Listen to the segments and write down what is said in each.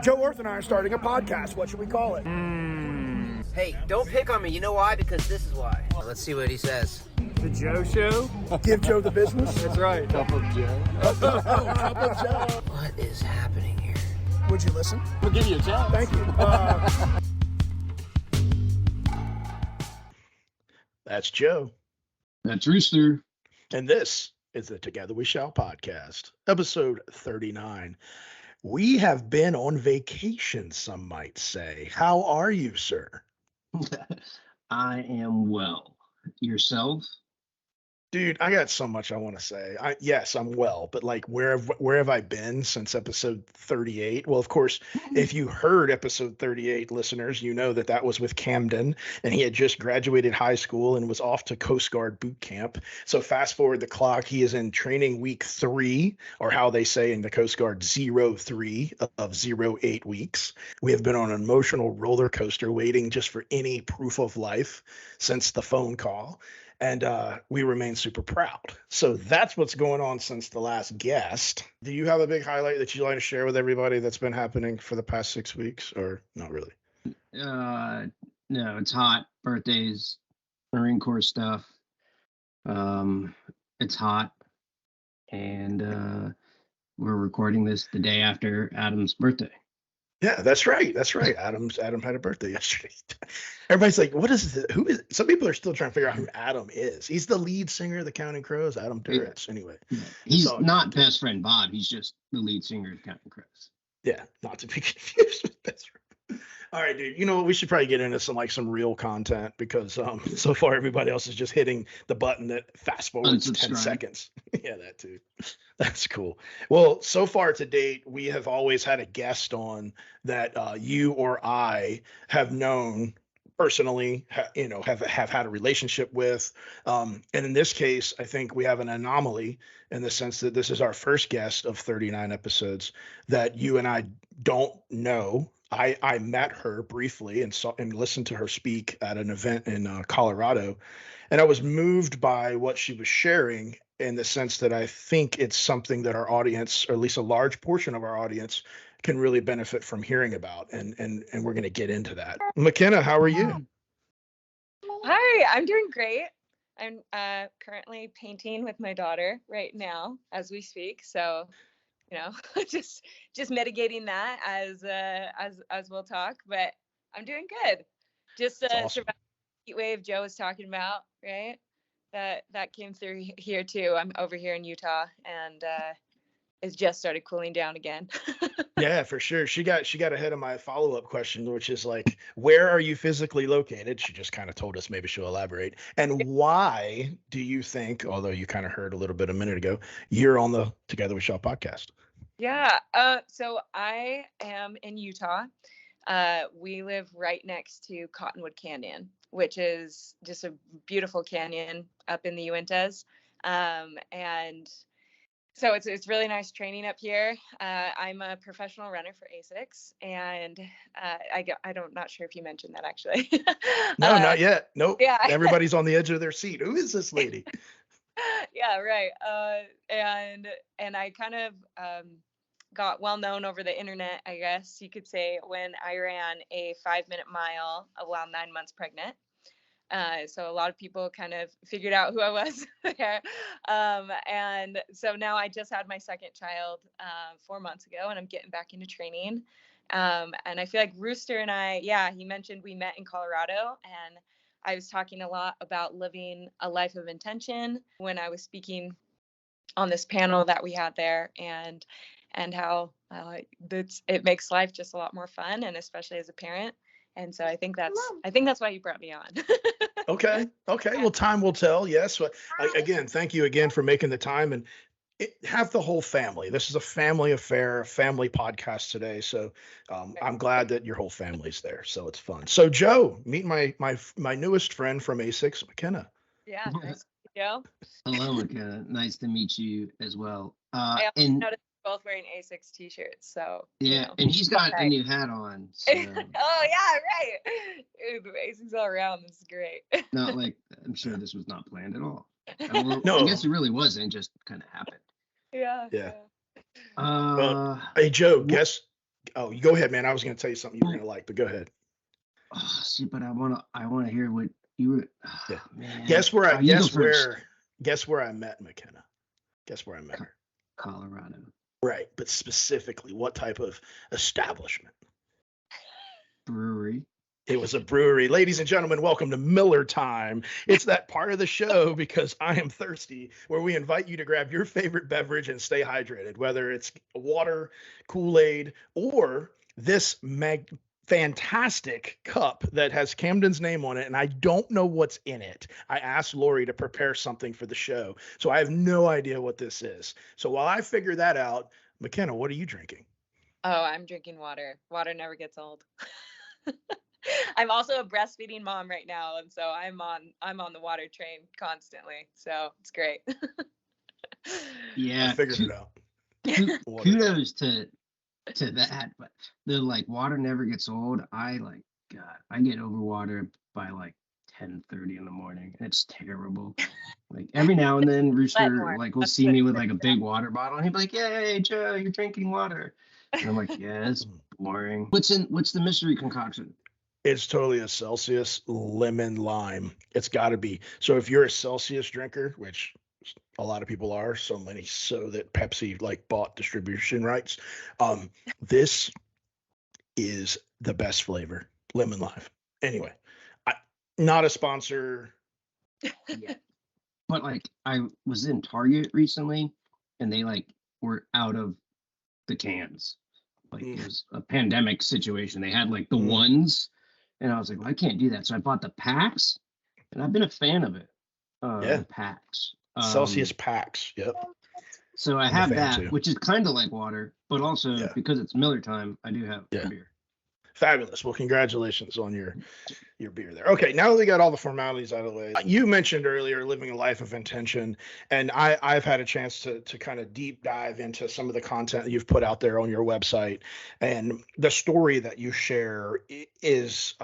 Joe Orth and I are starting a podcast. What should we call it? Hey, don't pick on me. You know why? Because this is why. Let's see what he says. The Joe Show? Give Joe the business? That's right. Cup of Joe. Cup of Joe. What is happening here? Would you listen? We'll give you a chance. Thank you. That's Joe. That's Rooster. And this is the Together We Shall podcast, episode 39. We have been on vacation, some might say. How are you, sir? I am well. Yourself? Dude, I got so much I want to say. Yes, I'm well, but like where have I been since episode 38? Well, of course, if you heard episode 38, listeners, you know that was with Camden, and he had just graduated high school and was off to Coast Guard boot camp. So fast forward the clock, he is in training week 3, or how they say in the Coast Guard, 03 of 08 weeks. We have been on an emotional roller coaster waiting just for any proof of life since the phone call. And we remain super proud. So that's what's going on since the last guest. Do you have a big highlight that you'd like to share with everybody that's been happening for the past 6 weeks, or not really? No, it's hot. Birthdays, Marine Corps stuff. It's hot. And we're recording this the day after Adam's birthday. Yeah, that's right. Adam had a birthday yesterday. Everybody's like, what is it? Who is it? Some people are still trying to figure out who Adam is. He's the lead singer of the Counting Crows, Adam Duritz. Anyway. He's not best friend Bob. He's just the lead singer of Counting Crows. Yeah, not to be confused with best friend. All right, dude. You know what? We should probably get into some real content because so far everybody else is just hitting the button that fast forwards 10 seconds. Yeah, that too. That's cool. Well, so far to date, we have always had a guest on that you or I have known personally, have had a relationship with. And in this case, I think we have an anomaly in the sense that this is our first guest of 39 episodes that you and I don't know. I met her briefly and listened to her speak at an event in Colorado, and I was moved by what she was sharing in the sense that I think it's something that our audience, or at least a large portion of our audience, can really benefit from hearing about, and we're going to get into that. Makenna, how are you? Hi, I'm doing great. I'm currently painting with my daughter right now as we speak, so just mitigating that as we'll talk, but I'm doing good. Just awesome. Surviving the heat wave Joe was talking about, right? That came through here too. I'm over here in Utah, and it's just started cooling down again. Yeah, for sure. She got ahead of my follow-up question, which is like, where are you physically located? She just kind of told us, maybe she'll elaborate. And why do you think, although you kind of heard a little bit a minute ago, you're on the Together We Shall podcast? Yeah. So I am in Utah. We live right next to Cottonwood Canyon, which is just a beautiful canyon up in the Uintas. And so it's really nice training up here. I'm a professional runner for ASICS, and not sure if you mentioned that actually. No, not yet. Nope. Yeah. Everybody's on the edge of their seat. Who is this lady? Yeah, right. And I kind of got well known over the internet, I guess you could say, when I ran a 5-minute mile while 9 months pregnant. So a lot of people kind of figured out who I was there. And so now I just had my second child 4 months ago, and I'm getting back into training. And I feel like Rooster and I, he mentioned we met in Colorado, and I was talking a lot about living a life of intention when I was speaking on this panel that we had there, and how it makes life just a lot more fun, and especially as a parent. And so I think that's why you brought me on. Okay. Well, time will tell. Yes. Again, thank you again for making the time, and have the whole family. This is a family affair, family podcast today. So I'm glad that your whole family's there. So it's fun. So Joe, meet my newest friend from ASICS, Makenna. Yeah. Nice to meet you, Joe. Hello, Makenna. Nice to meet you as well. I also noticed both wearing ASICS t-shirts, so yeah, and he's got a new hat on. So. Oh yeah, right. ASICS all around. This is great. Not like, I'm sure this was not planned at all. No, I guess it really wasn't. Just kind of happened. Yeah. Hey Joe, guess Oh, you go ahead, man. I was going to tell you something you were going to like, but go ahead. Oh, see, but I wanna hear what you were. Yeah. Man. Guess where You go first. Guess where I met McKenna. Guess where I met her. Colorado. Right, but specifically, what type of establishment? Brewery. It was a brewery. Ladies and gentlemen, welcome to Miller Time. It's that part of the show, because I am thirsty, where we invite you to grab your favorite beverage and stay hydrated, whether it's water, Kool-Aid, or this fantastic cup that has Camden's name on it, and I don't know what's in it. I asked Lori to prepare something for the show, so I have no idea what this is. So while I figure that out, McKenna, what are you drinking? Oh, I'm drinking water. Water never gets old. I'm also a breastfeeding mom right now, and so I'm on the water train constantly. So it's great. Yeah, I figured it out. Kudos to that, but the like water never gets old. I get overwatered by like 10:30 in the morning. It's terrible. Like every now and then Rooster like will see me with like a big water bottle and he'd be like, "Yay, Joe, you're drinking water." And I'm like, "Yeah, it's boring." What's the mystery concoction? It's totally a Celsius lemon lime. It's got to be. So if you're a Celsius drinker, which a lot of people are, so many so that Pepsi like bought distribution rights, this is the best flavor, lemon lime. Anyway, not a sponsor. Yeah. But like I was in Target recently and they like were out of the cans. Like it was a pandemic situation. They had like the ones. And I was like, well, I can't do that. So I bought the packs, and I've been a fan of it. The packs. Celsius packs. Yep. So I have that, which is kind of like water, but also because it's Miller time, I do have beer. Fabulous. Well, congratulations on your beer there. Okay, now that we got all the formalities out of the way, you mentioned earlier living a life of intention, and I've had a chance to kind of deep dive into some of the content that you've put out there on your website, and the story that you share is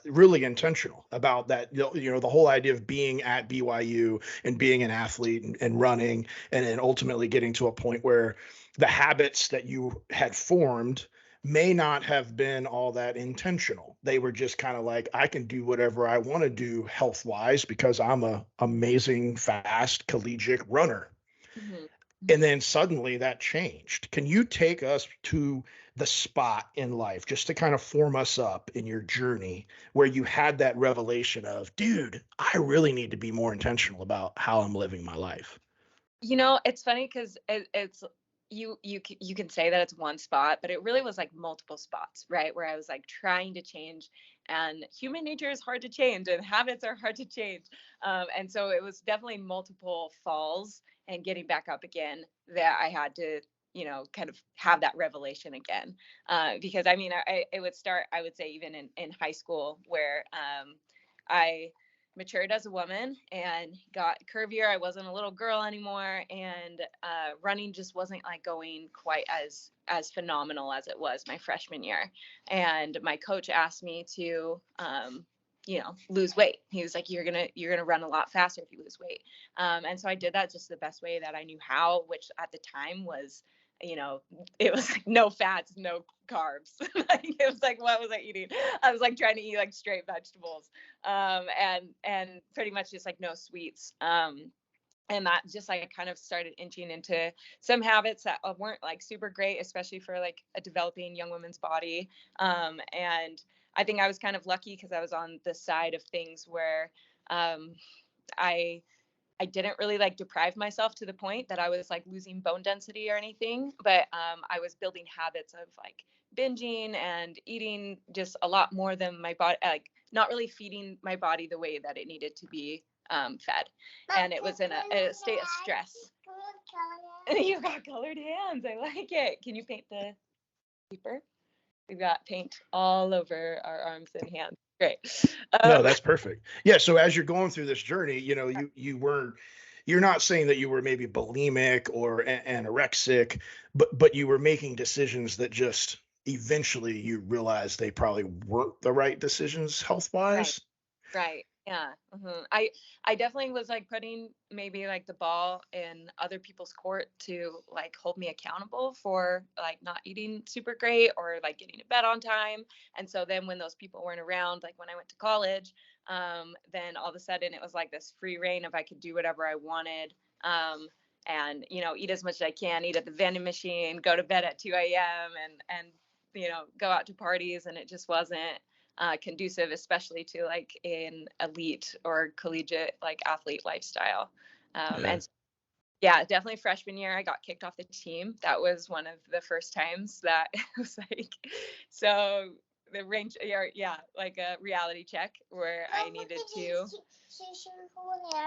really intentional about that. You know, the whole idea of being at BYU and being an athlete and running, and then ultimately getting to a point where the habits that you had formed may not have been all that intentional. They were just kind of like, I can do whatever I want to do health wise because I'm a amazing, fast, collegiate runner. Mm-hmm. And then suddenly that changed. Can you take us to the spot in life just to kind of form us up in your journey where you had that revelation of, dude, I really need to be more intentional about how I'm living my life? You know, it's funny because it's you can say that it's one spot, but it really was like multiple spots, right? Where I was like trying to change, and human nature is hard to change and habits are hard to change. And so it was definitely multiple falls and getting back up again that I had to, you know, kind of have that revelation again. Because I mean, it would start, I would say, even in high school where I matured as a woman and got curvier. I wasn't a little girl anymore, and running just wasn't like going quite as phenomenal as it was my freshman year. And my coach asked me to lose weight. He was like, you're gonna run a lot faster if you lose weight. And so I did that just the best way that I knew how, which at the time was, you know, it was like no fats, no carbs. Like, it was like, what was I eating? I was like trying to eat like straight vegetables, and pretty much just like no sweets. And that just like kind of started inching into some habits that weren't like super great, especially for like a developing young woman's body. And I think I was kind of lucky because I was on the side of things where I didn't really like deprive myself to the point that I was like losing bone density or anything, but I was building habits of like binging and eating just a lot more than my body, like not really feeding my body the way that it needed to be fed. And it was in a state of stress. You've got colored hands. I like it. Can you paint the paper? We've got paint all over our arms and hands. Great. No, that's perfect. Yeah. So as you're going through this journey, you know, you're not saying that you were maybe bulimic or anorexic, but you were making decisions that just eventually you realized they probably weren't the right decisions health wise. Right. Yeah. I definitely was like putting maybe like the ball in other people's court to like hold me accountable for like not eating super great or like getting to bed on time. And so then when those people weren't around, like when I went to college, then all of a sudden it was like this free reign of I could do whatever I wanted. And eat as much as I can, eat at the vending machine, go to bed at 2 a.m. and go out to parties, and it just wasn't conducive, especially to like an elite or collegiate like athlete lifestyle. And yeah, definitely freshman year, I got kicked off the team. That was one of the first times that it was like, so the range, yeah, like a reality check where I needed to.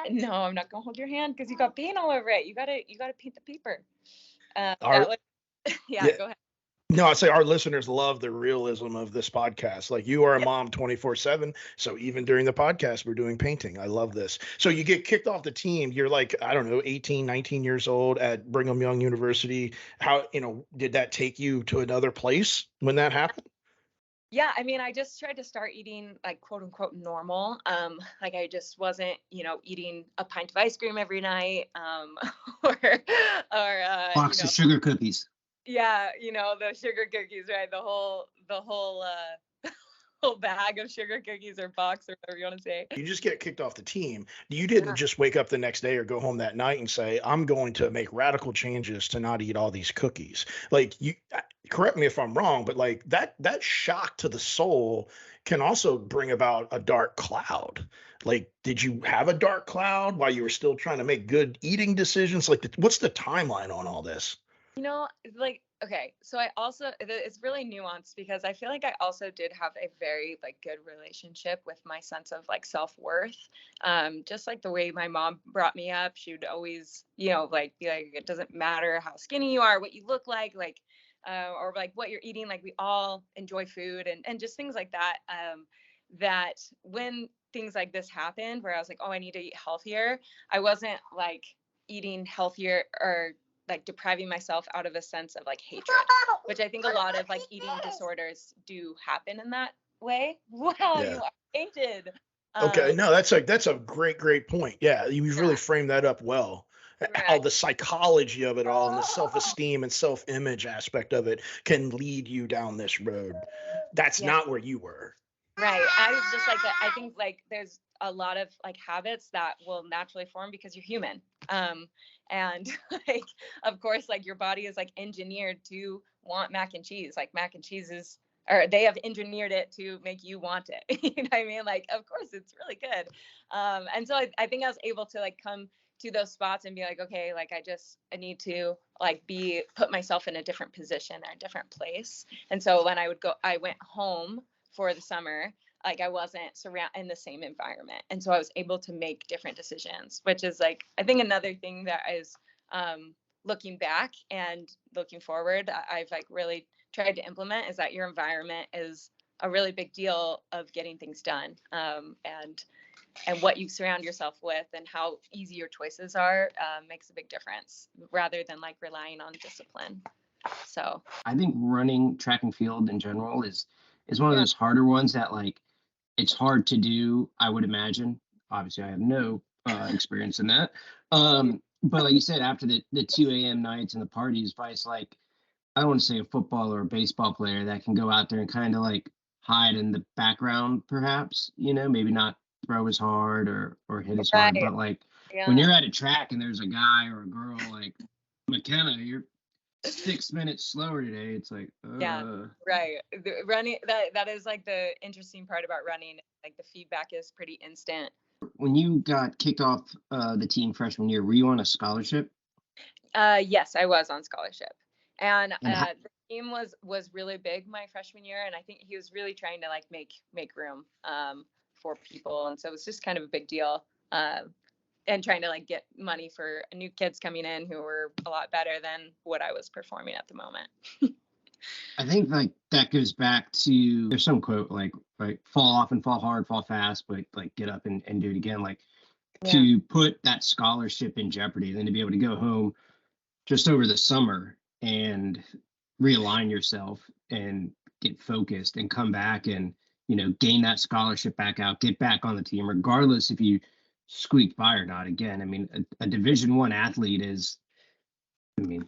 No, I'm not gonna hold your hand because you got paint all over it. You gotta paint the paper. That was, yeah, go ahead. No, I say our listeners love the realism of this podcast. Like, you are a mom 24/7. So even during the podcast, we're doing painting. I love this. So you get kicked off the team. You're like, I don't know, 18, 19 years old at Brigham Young University. How, did that take you to another place when that happened? Yeah, I mean, I just tried to start eating like quote unquote normal. Like I just wasn't, eating a pint of ice cream every night, or box of sugar cookies. Yeah, the sugar cookies, right? The whole whole bag of sugar cookies or box or whatever you want to say. You just get kicked off the team. You didn't just wake up the next day or go home that night and say, I'm going to make radical changes to not eat all these cookies. Like, you correct me if I'm wrong, but like that shock to the soul can also bring about a dark cloud. Like, did you have a dark cloud while you were still trying to make good eating decisions? Like, what's the timeline on all this? Like, okay, so it's really nuanced because I feel like I also did have a very like good relationship with my sense of like self-worth. Just like the way my mom brought me up, she would always, like be like, it doesn't matter how skinny you are, what you look like, or like what you're eating, like we all enjoy food and just things like that. That when things like this happened, where I was like, oh, I need to eat healthier, I wasn't like eating healthier or like depriving myself out of a sense of like hatred, which I think a lot of like eating disorders do happen in that way. Wow, yeah. You are painted. Okay, no, that's a great point. Yeah, you've really framed that up well. Right. How the psychology of it all and the self-esteem and self-image aspect of it can lead you down this road. That's not where you were. Right. I was just like, I think like there's a lot of like habits that will naturally form because you're human. And like, of course, like your body is like engineered to want mac and cheese. Like mac and cheese or they have engineered it to make you want it. You know what I mean? Like, of course, it's really good. And so I think I was able to like come to those spots and be like, okay, like I need to like put myself in a different position or a different place. And so when I went home for the summer, like I wasn't in the same environment. And so I was able to make different decisions, which is like, I think another thing that is looking back and looking forward, I've like really tried to implement is that your environment is a really big deal of getting things done. And what you surround yourself with and how easy your choices are makes a big difference rather than like relying on discipline. So I think running track and field in general is one of those harder ones that like, it's hard to do, I would imagine. Obviously, I have no experience in that. But like you said, after the 2 a.m. nights and the parties, it's like, I don't want to say a football or a baseball player that can go out there and kind of like hide in the background, perhaps, maybe not throw as hard or hit as hard. But like when you're at a track and there's a guy or a girl like, Makenna, you're 6 minutes slower today. It's like, yeah, right. Running, that is like the interesting part about running. Like the feedback is pretty instant. When you got kicked off the team freshman year, were you on a scholarship? Yes, I was on scholarship, and the team was really big my freshman year, and I think he was really trying to like make room for people, and so it was just kind of a big deal. And trying to like get money for new kids coming in who were a lot better than what I was performing at the moment. I think like that goes back to, there's some quote like fall off and fall hard, fall fast, but like get up and do it again. Like to put that scholarship in jeopardy, and then to be able to go home just over the summer and realign yourself and get focused and come back and gain that scholarship back out, get back on the team, regardless if you squeaked by or not. Again, I mean, a Division I athlete is, I mean,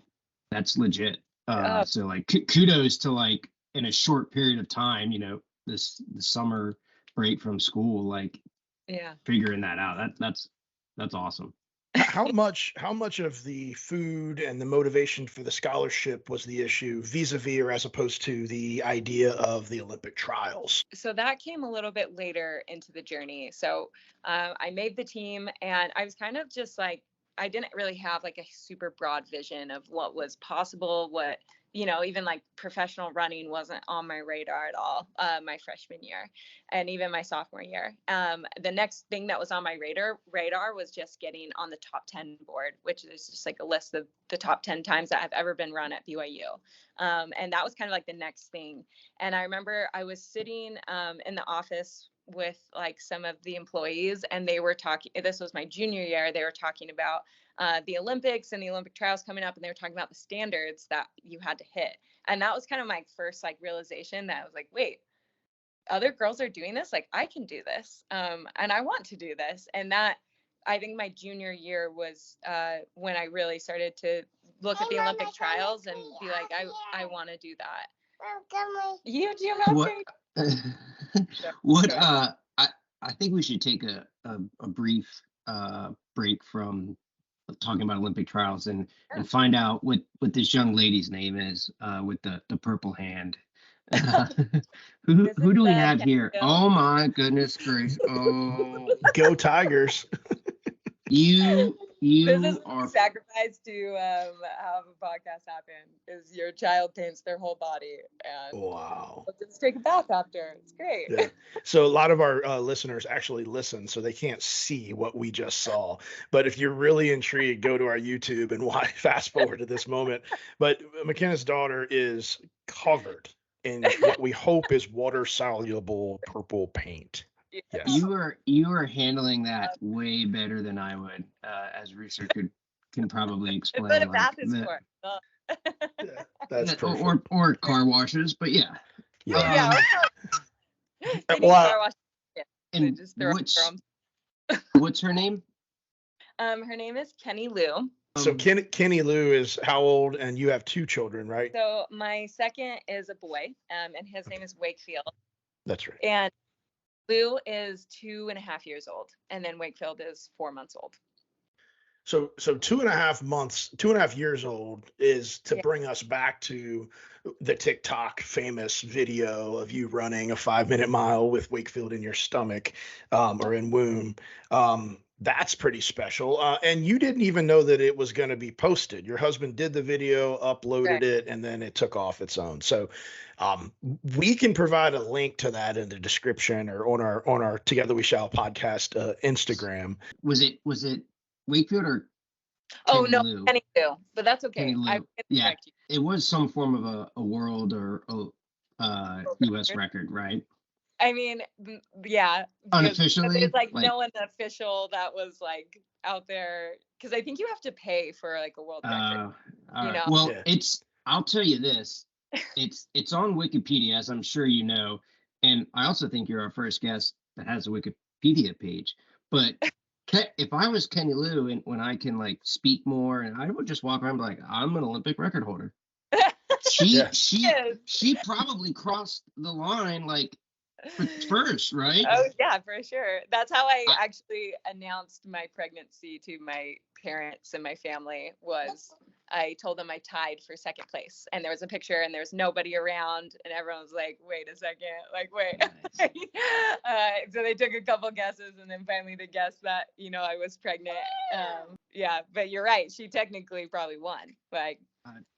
that's legit. So like kudos to like in a short period of time, the summer break from school, like figuring that out. That's awesome. How much of the food and the motivation for the scholarship was the issue vis-a-vis or as opposed to the idea of the Olympic trials? So that came a little bit later into the journey. So I made the team, and I was kind of just like, I didn't really have like a super broad vision of what was possible, what, even like professional running wasn't on my radar at all my freshman year and even my sophomore year. The next thing that was on my radar was just getting on the top 10 board, which is just like a list of the top 10 times that I've ever been run at BYU. And that was kind of like the next thing. And I remember I was sitting in the office with like some of the employees, and they were talking, this was my junior year, they were talking about the Olympics and the Olympic trials coming up, and they were talking about the standards that you had to hit. And that was kind of my first like realization that I was like, wait, other girls are doing this, like I can do this, and I want to do this. And that, I think my junior year was when I really started to look at the Olympic trials and be like, I want to do that. You do what I think we should take a brief break from talking about Olympic trials and find out what this young lady's name is with the purple hand. Who do we have here? Oh my goodness gracious! Oh, go Tigers! You this is are sacrifice to have a podcast happen. Is your child paints their whole body and wow, let's take a bath after. It's great. Yeah. So a lot of our listeners actually listen, so they can't see what we just saw. But if you're really intrigued, go to our YouTube and fast forward to this moment. But Makenna's daughter is covered in what we hope is water soluble purple paint. Yes. You are handling that way better than I would, as Rooster can probably explain. But a bath is for. Yeah, that's perfect. Or car washes, but yeah. Well, and what's her name? Her name is Kenny Lou. So Kenny Lou is how old? And you have 2 children, right? So my second is a boy, and his name is Wakefield. That's right. And Lou is 2.5 years old, and then Wakefield is 4 months old. So 2.5 years old is to bring us back to the TikTok famous video of you running a 5-minute mile with Wakefield in your stomach or in womb. That's pretty special. And you didn't even know that it was going to be posted. Your husband did the video, uploaded it, and then it took off its own. So we can provide a link to that in the description or on our Together We Shall podcast Instagram. Was it Wakefield or Kenny Lou? Kenny Lou, but that's okay. Yeah, it was some form of a world or U.S. record, right? I mean, yeah. Unofficially? There's like no one official that was like out there, because I think you have to pay for like a world record. Well, I'll tell you this, it's on Wikipedia, as I'm sure you know, and I also think you're our first guest that has a Wikipedia page. But if I was Kenny Lou and when I can like speak more, and I would just walk around and be like, I'm an Olympic record holder. She probably crossed the line like first, right? Oh yeah, for sure. That's how I actually announced my pregnancy to my parents and my family. Was I told them I tied for second place, and there was a picture and there's nobody around, and everyone was like, wait a second, like wait. Nice. So they took a couple guesses, and then finally they guessed that I was pregnant. But you're right, she technically probably won, like,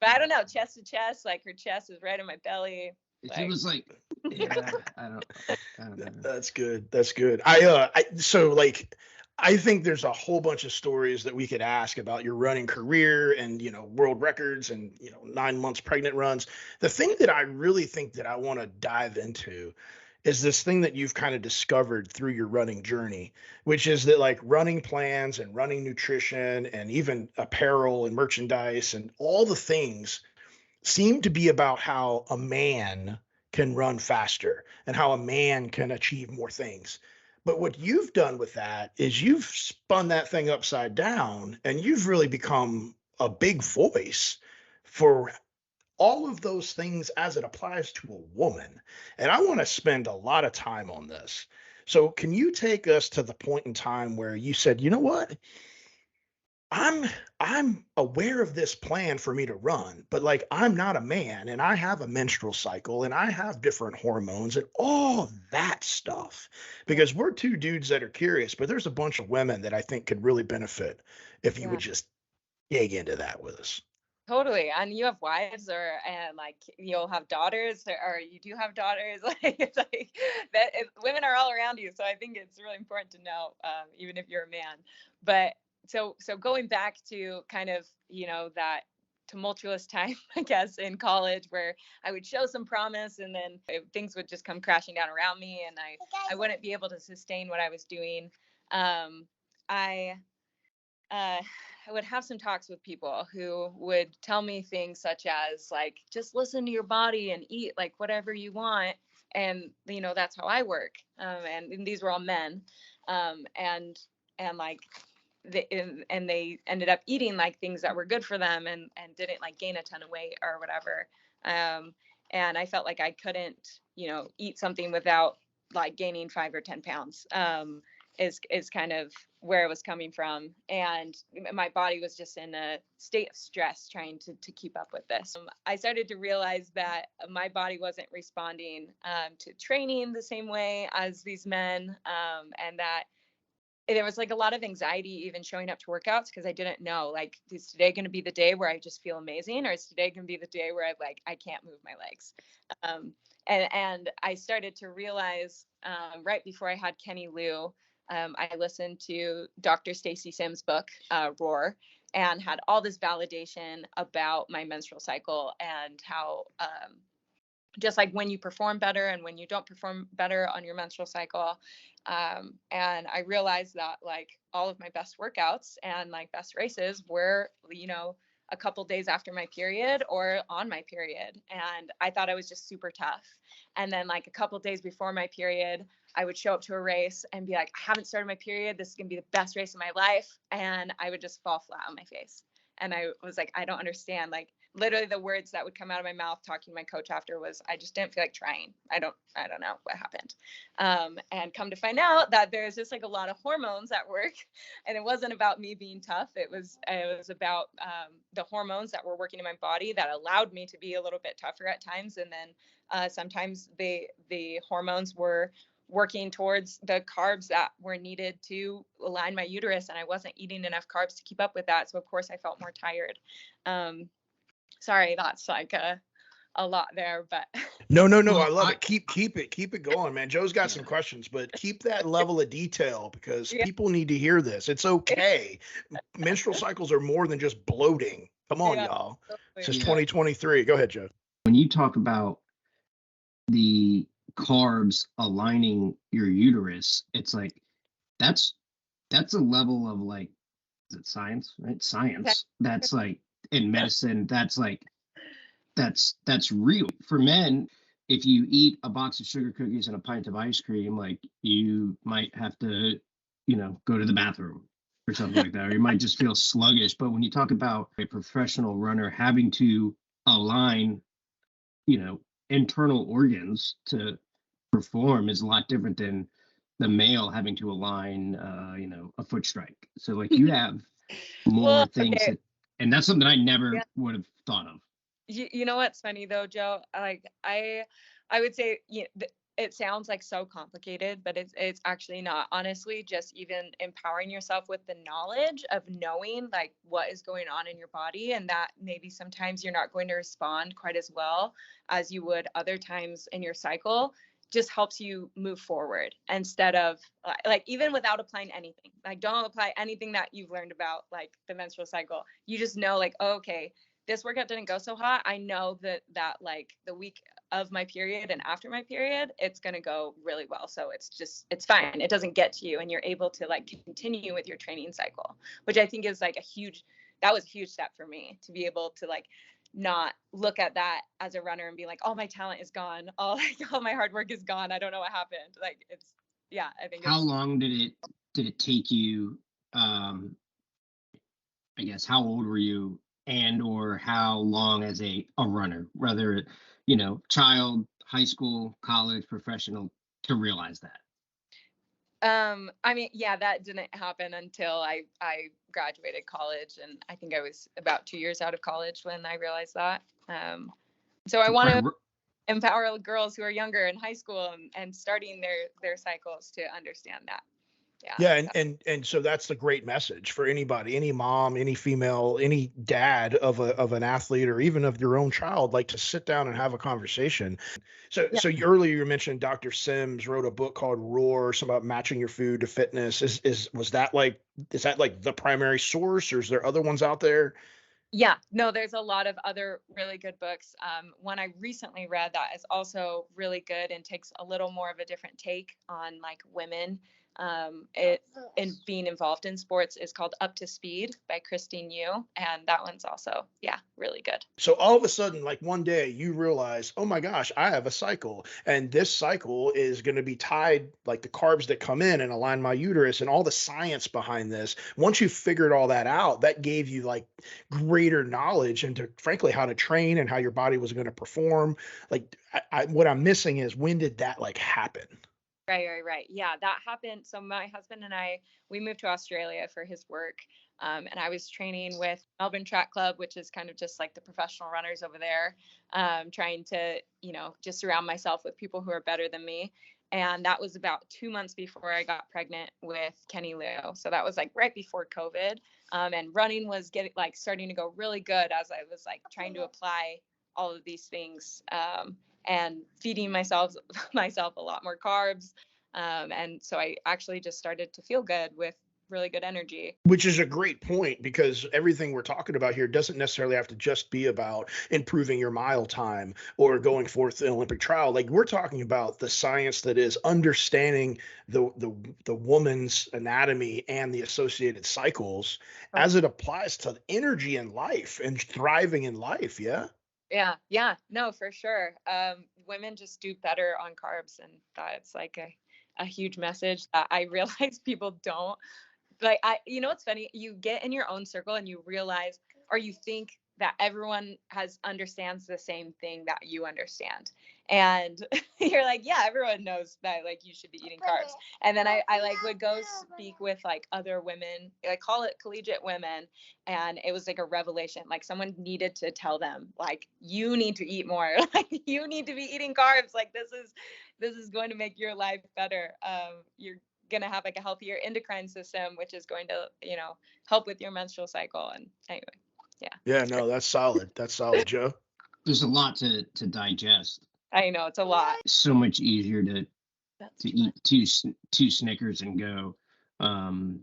but I don't know, chest to chest, like her chest is right in my belly. If it was like, yeah, I don't know. That's good. I think there's a whole bunch of stories that we could ask about your running career and, world records and, 9 months pregnant runs. The thing that I really think that I want to dive into is this thing that you've kind of discovered through your running journey, which is that like running plans and running nutrition and even apparel and merchandise and all the things seem to be about how a man can run faster and how a man can achieve more things. But what you've done with that is you've spun that thing upside down and you've really become a big voice for all of those things as it applies to a woman. And I want to spend a lot of time on this. So, can you take us to the point in time where you said, you know what? I'm aware of this plan for me to run, but like I'm not a man and I have a menstrual cycle and I have different hormones and all that stuff. Because we're two dudes that are curious, but there's a bunch of women that I think could really benefit if you Yeah. would just dig into that with us. Totally. And you have wives and like you'll have daughters or you do have daughters. Like it's like that women are all around you. So I think it's really important to know, even if you're a man. But so going back to kind of, that tumultuous time, I guess, in college where I would show some promise and then things would just come crashing down around me and I wouldn't be able to sustain what I was doing. I would have some talks with people who would tell me things such as like, just listen to your body and eat like whatever you want. And, that's how I work. And these were all men. And like, and they ended up eating like things that were good for them and didn't like gain a ton of weight or whatever. And I felt like I couldn't, eat something without like gaining 5 or 10 pounds. Is kind of where it was coming from. And my body was just in a state of stress trying to keep up with this. I started to realize that my body wasn't responding to training the same way as these men, and that there was like a lot of anxiety even showing up to workouts because I didn't know, like, is today going to be the day where I just feel amazing, or is today going to be the day where I can't move my legs? And I started to realize right before I had Kenny Lou, I listened to Dr. Stacy Sims' book, Roar, and had all this validation about my menstrual cycle and how just like when you perform better and when you don't perform better on your menstrual cycle. And I realized that like all of my best workouts and like best races were, a couple days after my period or on my period. And I thought I was just super tough. And then like a couple days before my period, I would show up to a race and be like, I haven't started my period. This is going to be the best race of my life. And I would just fall flat on my face. And I was like, I don't understand. Like literally the words that would come out of my mouth talking to my coach after was, I just didn't feel like trying. I don't know what happened. And come to find out that there's just like a lot of hormones at work, and it wasn't about me being tough. It was about the hormones that were working in my body that allowed me to be a little bit tougher at times. And then sometimes the hormones were working towards the carbs that were needed to align my uterus, and I wasn't eating enough carbs to keep up with that. So of course I felt more tired. Sorry, that's like a lot there, but No, I love it. Keep it going, man. Joe's got some questions, but keep that level of detail because people need to hear this. It's okay. Menstrual cycles are more than just bloating. Come on, y'all. This is 2023. Go ahead, Joe. When you talk about the carbs aligning your uterus, it's like that's a level of like, is it science, right? Science. That's like in medicine, that's like that's real. For men, if you eat a box of sugar cookies and a pint of ice cream, like you might have to, go to the bathroom or something like that, or you might just feel sluggish. But when you talk about a professional runner having to align, internal organs to perform is a lot different than the male having to align, a foot strike. So like you have more things that, and that's something I never would have thought of. You know what's funny though, Joe? Like I would say it sounds like so complicated, but it's actually not. Honestly, just even empowering yourself with the knowledge of knowing like what is going on in your body, and that maybe sometimes you're not going to respond quite as well as you would other times in your cycle, just helps you move forward instead of like even without applying anything. Like don't apply anything that you've learned about like the menstrual cycle. You just know like, oh, okay, this workout didn't go so hot. I know that like the week of my period and after my period, it's going to go really well. So it's fine. It doesn't get to you and you're able to like continue with your training cycle, which I think is like that was a huge step for me to be able to like not look at that as a runner and be like, all my talent is gone. All my hard work is gone. I don't know what happened. Like I think how long did it take you, I guess, how old were you, and or how long as a runner, whether, child, high school, college, professional, to realize that? I mean, yeah, that didn't happen until I graduated college, and I think I was about 2 years out of college when I realized that. So I want to empower girls who are younger in high school and starting their cycles to understand that. Yeah, and so that's the great message for anybody, any mom, any female, any dad of an athlete, or even of your own child, like to sit down and have a conversation. So earlier you mentioned Dr. Sims wrote a book called Roar, something about matching your food to fitness. Is that like the primary source, or is there other ones out there? Yeah, no, there's a lot of other really good books. One I recently read that is also really good and takes a little more of a different take on like women and being involved in sports is called Up to Speed by Christine Yu. And that one's also, really good. So all of a sudden, like one day you realize, oh my gosh, I have a cycle, and this cycle is going to be tied, like the carbs that come in and align my uterus and all the science behind this. Once you figured all that out, that gave you like greater knowledge into frankly how to train and how your body was going to perform. Like what I'm missing is, when did that like happen? Right. Yeah, that happened. So my husband and I, we moved to Australia for his work. And I was training with Melbourne Track Club, which is kind of just like the professional runners over there, trying to, just surround myself with people who are better than me. And that was about 2 months before I got pregnant with Kenny Leo. So that was like right before COVID. And running was starting to go really good as I was like trying to apply all of these things. And feeding myself a lot more carbs. And so I actually just started to feel good with really good energy. Which is a great point, because everything we're talking about here doesn't necessarily have to just be about improving your mile time or going forth in an Olympic trial. Like, we're talking about the science that is understanding the woman's anatomy and the associated cycles as it applies to energy in life and thriving in life. Yeah, no, for sure. Women just do better on carbs, and that's like a huge message that I realize people don't. Like, it's funny, you get in your own circle and you realize, or you think that everyone understands the same thing that you understand. And you're like, yeah, everyone knows that like you should be eating carbs. And then I like would go speak with like other women, I call it collegiate women. And it was like a revelation. Like someone needed to tell them, like, you need to eat more. Like you need to be eating carbs. Like this is going to make your life better. You're going to have like a healthier endocrine system, which is going to, help with your menstrual cycle. And anyway. Yeah, no, that's solid. That's solid, Joe. There's a lot to digest. I know, it's a lot. It's so much easier to eat two Snickers and go than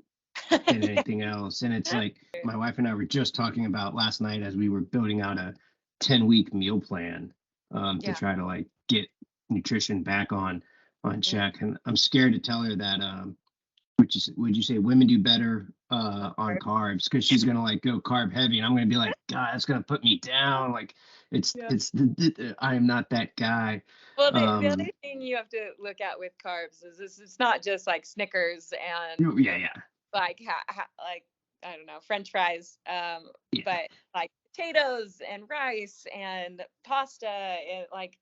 anything else. And it's like my wife and I were just talking about last night as we were building out a 10-week meal plan to try to like get nutrition back on check. And I'm scared to tell her that would you say women do better on carbs, because she's gonna like go carb heavy, and I'm gonna be like, God, that's gonna put me down. Like it's I am not that guy. Well, the other thing you have to look at with carbs is it's not just like Snickers and like like I don't know, French fries, but like potatoes and rice and pasta and like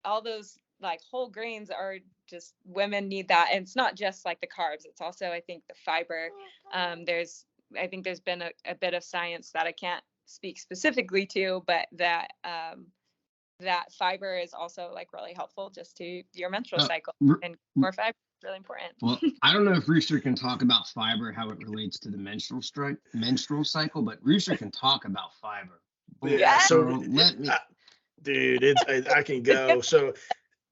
all those like whole grains are just, women need that. And it's not just like the carbs, it's also I think the fiber. I think there's been a bit of science that I can't speak specifically to, but that that fiber is also like really helpful just to your menstrual cycle, and more fiber is really important. Well, I don't know if Rooster can talk about fiber, how it relates to the menstrual cycle, but Rooster can talk about fiber. Yeah, so let me, dude, I can go. So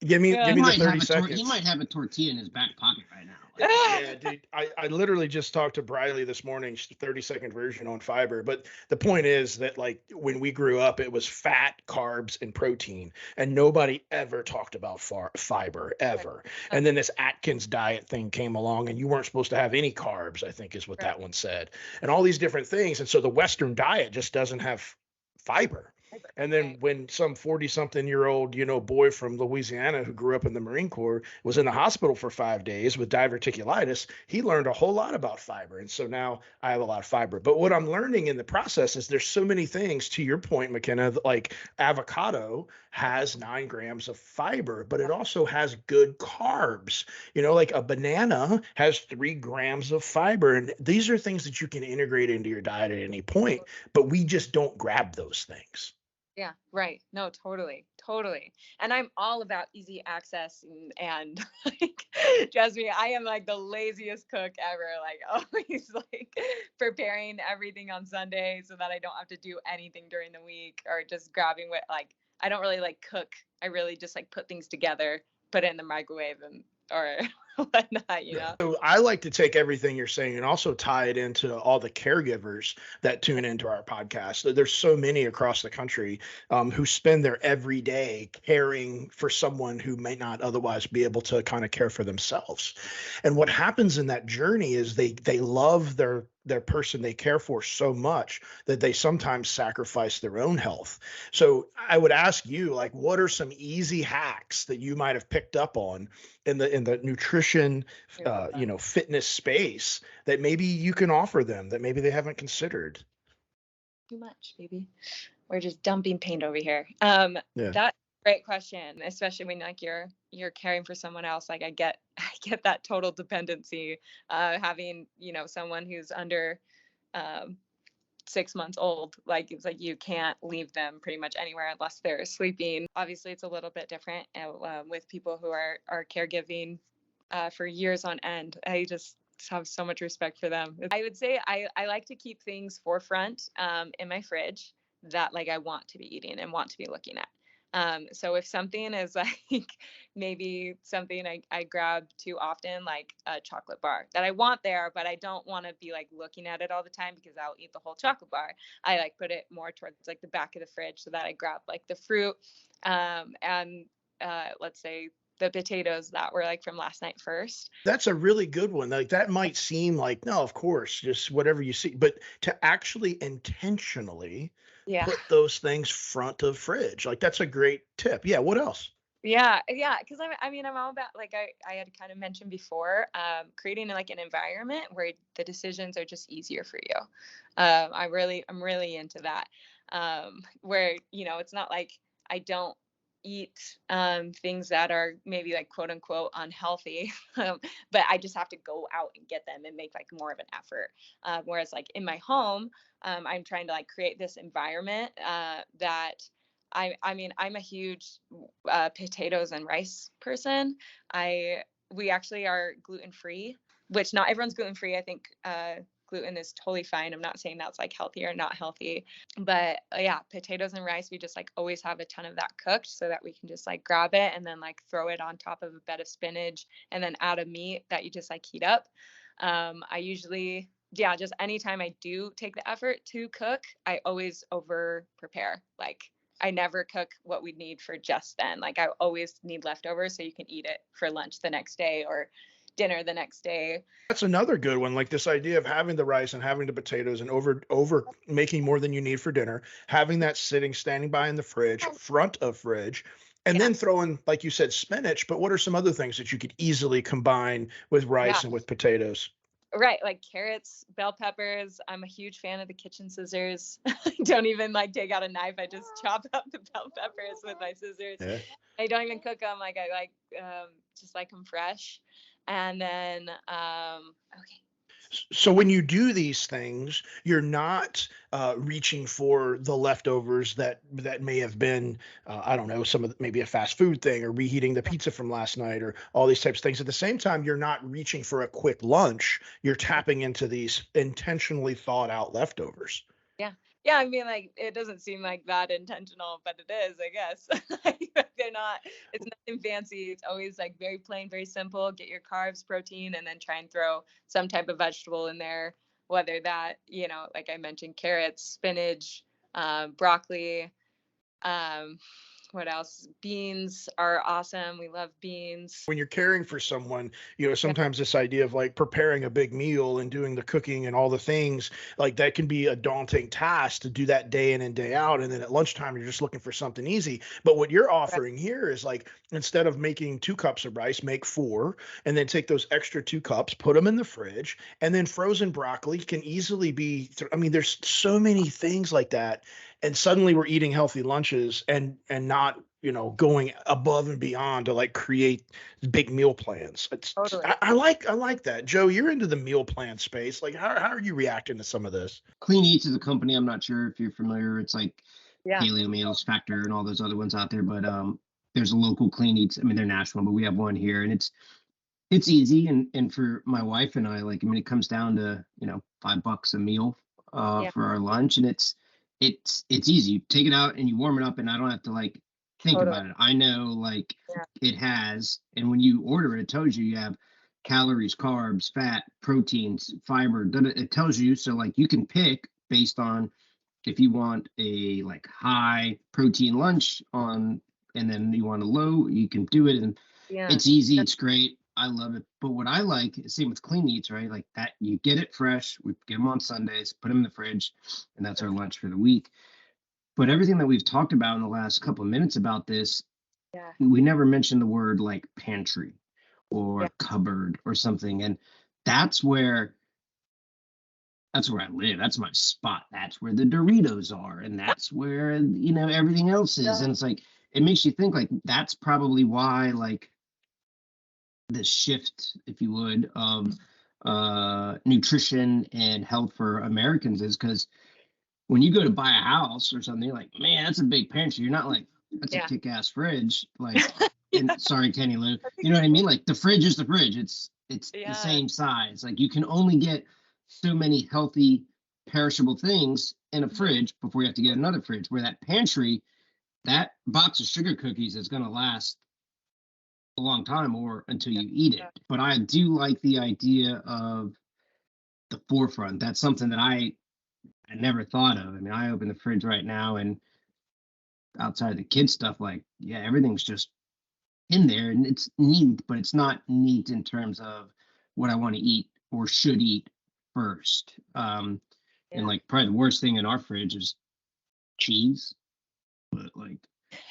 give me the 30 seconds. He might have a tortilla in his back pocket right now. Yeah, dude, I literally just talked to Briley this morning, 30-second version on fiber. But the point is that like when we grew up, it was fat, carbs, and protein, and nobody ever talked about fiber ever. And then this Atkins diet thing came along, and you weren't supposed to have any carbs, I think is what that one said, and all these different things. And so the Western diet just doesn't have fiber. And then when some 40-something-year-old, boy from Louisiana who grew up in the Marine Corps was in the hospital for 5 days with diverticulitis, he learned a whole lot about fiber. And so now I have a lot of fiber. But what I'm learning in the process is there's so many things, to your point, Makenna, like avocado has 9 grams of fiber, but it also has good carbs. Like a banana has 3 grams of fiber. And these are things that you can integrate into your diet at any point, but we just don't grab those things. Yeah, right. No, totally. And I'm all about easy access and like, trust me, I am like the laziest cook ever. Like always like preparing everything on Sunday so that I don't have to do anything during the week, or just grabbing what, like, I don't really like cook. I really just like put things together, put it in the microwave or whatnot, So I like to take everything you're saying and also tie it into all the caregivers that tune into our podcast. There's so many across the country who spend their every day caring for someone who may not otherwise be able to kind of care for themselves. And what happens in that journey is they love their person they care for so much that they sometimes sacrifice their own health. So I would ask you, like, what are some easy hacks that you might have picked up on in the nutrition, fitness space that maybe you can offer them that maybe they haven't considered? Too much, baby. We're just dumping paint over here. That's a great question, especially when like you're caring for someone else. Like I get that total dependency, having, someone who's under 6 months old. Like it's like you can't leave them pretty much anywhere unless they're sleeping. Obviously it's a little bit different with people who are caregiving for years on end. I just have so much respect for them. I would say I like to keep things forefront in my fridge that like I want to be eating and want to be looking at. So if something is like maybe something I grab too often, like a chocolate bar that I want there, but I don't want to be like looking at it all the time because I'll eat the whole chocolate bar. I like put it more towards like the back of the fridge so that I grab like the fruit and let's say the potatoes that were like from last night first. That's a really good one. Like that might seem like, no, of course, just whatever you see, but to actually intentionally put those things front of fridge, like that's a great tip. Yeah. What else? Yeah. Because I'm all about, like I had kind of mentioned before, creating like an environment where the decisions are just easier for you. I'm really into that. Where it's not like I don't eat things that are maybe like quote unquote unhealthy, but I just have to go out and get them and make like more of an effort. Whereas like in my home, I'm trying to like create this environment that I'm a huge potatoes and rice person. We actually are gluten free, which not everyone's gluten free. I think gluten is totally fine. I'm not saying that's like healthy or not healthy, but potatoes and rice, we just like always have a ton of that cooked so that we can just like grab it and then like throw it on top of a bed of spinach and then add a meat that you just like heat up. I usually, just anytime I do take the effort to cook, I always over prepare. Like I never cook what we need for just then. Like I always need leftovers so you can eat it for lunch the next day or dinner the next day. That's another good one. Like this idea of having the rice and having the potatoes and over making more than you need for dinner, having that standing by in the fridge, front of fridge, and then throwing, like you said, spinach. But what are some other things that you could easily combine with rice and with potatoes? Right, like carrots, bell peppers. I'm a huge fan of the kitchen scissors. I don't even like take out a knife. I just chop up the bell peppers with my scissors. Yeah. I don't even cook them. Like I like just like them fresh. And then So when you do these things, you're not reaching for the leftovers that may have been, I don't know, maybe a fast food thing or reheating the pizza from last night or all these types of things. At the same time, you're not reaching for a quick lunch. You're tapping into these intentionally thought out leftovers. Yeah, I mean, like, it doesn't seem like that intentional, but it is, I guess. It's nothing fancy. It's always like very plain, very simple. Get your carbs, protein, and then try and throw some type of vegetable in there, whether that, like I mentioned, carrots, spinach, broccoli, What else? Beans are awesome. We love beans. When you're caring for someone, you know, Yeah. sometimes this idea of like preparing a big meal and doing the cooking and all the things, like that can be a daunting task to do that day in and day out. And then at lunchtime, you're just looking for something easy. But what you're offering here is like, instead of making 2 cups of rice, make 4, and then take those extra 2 cups, put them in the fridge, and then frozen broccoli can easily be, I mean, there's so many things like that. And suddenly we're eating healthy lunches and not, you know, going above and beyond to like create big meal plans. Totally. I like that. Joe, you're into the meal plan space. Like, how are you reacting to some of this? Clean Eats is a company. I'm not sure if you're familiar. It's like Yeah. Paleo Meals, Factor, and all those other ones out there. But there's a local Clean Eats. I mean, they're national, but we have one here, and it's easy. And for my wife and I, like, I mean, it comes down to, you know, $5 a meal for our lunch, and it's easy. You take it out and you warm it up, and I don't have to like think about it. I know like it has, and when you order it, it tells you have calories, carbs, fat, proteins, fiber. It tells you, so like you can pick based on if you want a like high protein lunch on, and then you want a low, you can do it, and it's easy. It's great. I love it. But what I like, same with Clean Eats, right? Like that, you get it fresh. We get them on Sundays, put them in the fridge, and that's our lunch for the week. But everything that we've talked about in the last couple of minutes about this, we never mentioned the word like pantry or cupboard or something. And that's where I live. That's my spot. That's where the Doritos are. And that's where, you know, everything else is. And it's like, it makes you think like that's probably why like the shift, if you would, of nutrition and health for Americans is because when you go to buy a house or something, you're like, man, that's a big pantry. You're not like, that's a kick-ass fridge. Like, and sorry, Kenny Lou. You know what I mean? Like the fridge is the fridge. It's the same size. Like you can only get so many healthy, perishable things in a fridge before you have to get another fridge. Where that pantry, that box of sugar cookies is going to last a long time or until you eat it. But I do like the idea of the forefront. That's something that I never thought of. I mean, I open the fridge right now and outside the kids stuff, like, everything's just in there and it's neat, but it's not neat in terms of what I want to eat or should eat first. And like probably the worst thing in our fridge is cheese. But like,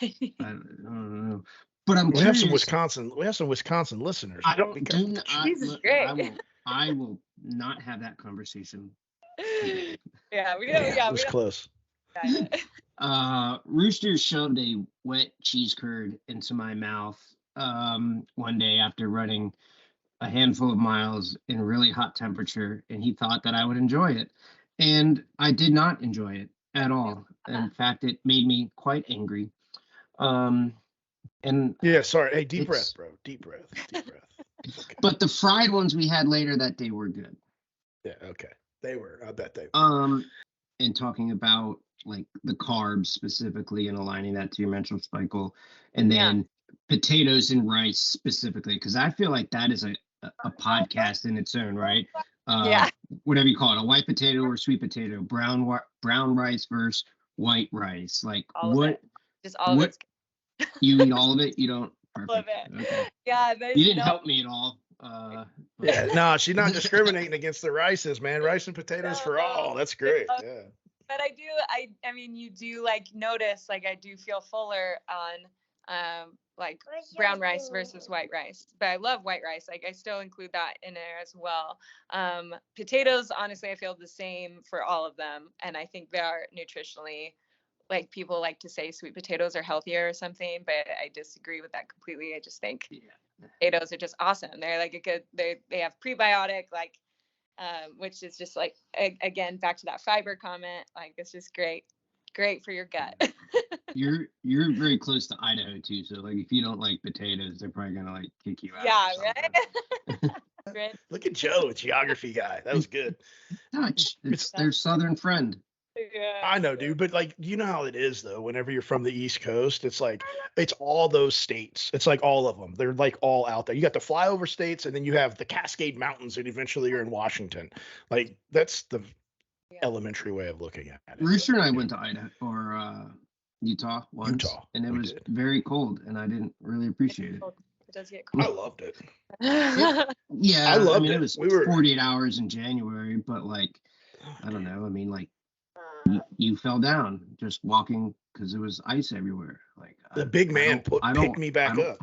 I don't know. But I'm curious. We have some Wisconsin listeners. Cheese is great. I will not have that conversation. It was close. Rooster shoved a wet cheese curd into my mouth one day after running a handful of miles in really hot temperature, and he thought that I would enjoy it. And I did not enjoy it at all. In fact, it made me quite angry. And sorry. Hey, deep breath, bro. Deep breath. Okay. But the fried ones we had later that day were good. Yeah, okay. They were. I bet they were. And talking about like the carbs specifically and aligning that to your menstrual cycle, and then potatoes and rice specifically, because I feel like that is a podcast in its own right. Whatever you call it, a white potato or sweet potato, brown rice versus white rice. Like all what? Just all of it. You eat all of it? You don't? Perfect. All of it. Okay. Yeah. You didn't help me at all. No, she's not discriminating against the rices, man. Rice and potatoes for all. That's great. Yeah. But I mean, you do like notice, like I do feel fuller on like brown rice versus white rice. But I love white rice. Like I still include that in there as well. Potatoes, honestly, I feel the same for all of them. And I think they are nutritionally, like people like to say sweet potatoes are healthier or something, but I disagree with that completely. I just think potatoes are just awesome. They're like they have prebiotic, like, which is just like, again, back to that fiber comment, like it's just great for your gut. You're very close to Idaho too, so like if you don't like potatoes, they're probably gonna like kick you out. Yeah, right. Right. Look at Joe, a geography guy. That was good. Dutch. It's their southern friend. Yeah. I know, dude, but like, you know how it is though. Whenever you're from the East Coast, it's like it's all those states. It's like all of them. They're like all out there. You got the flyover states, and then you have the Cascade Mountains, and eventually you're in Washington. Like that's the elementary way of looking at it. Rooster and I went to Idaho or Utah once, Utah. and it was very cold, and I didn't really appreciate it. It does get cold. I loved it. Yeah, I loved mean, it. it was 48 hours in January, but like, I don't know. I mean, like, you fell down just walking because it was ice everywhere. Like, the big man picked me back up.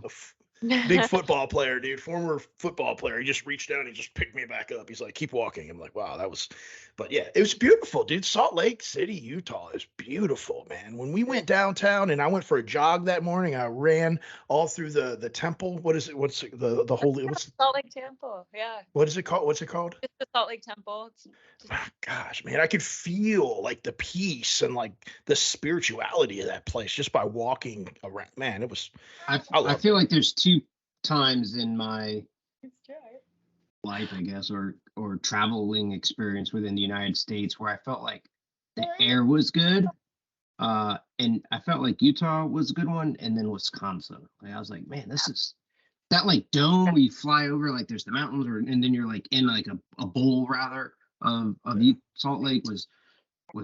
Big football player, dude, former football player. He just reached down and just picked me back up. He's like, keep walking. I'm like, wow, that was, but yeah, it was beautiful, dude. Salt Lake City, Utah is beautiful, man. When we went downtown and I went for a jog that morning, I ran all through the temple. What is it? What's the holy? What's Salt Lake Temple? Yeah. What is it called? What's it called? It's the Salt Lake Temple. It's just... Oh, gosh, man, I could feel like the peace and like the spirituality of that place just by walking around. Man, it was. I feel like there's two times in my life, I guess, or traveling experience within the United States where I felt like the air was good. And I felt like Utah was a good one, and then Wisconsin. Like, I was like, man, this is that like dome where you fly over, like there's the mountains, and then you're like in like a bowl rather of Salt Lake was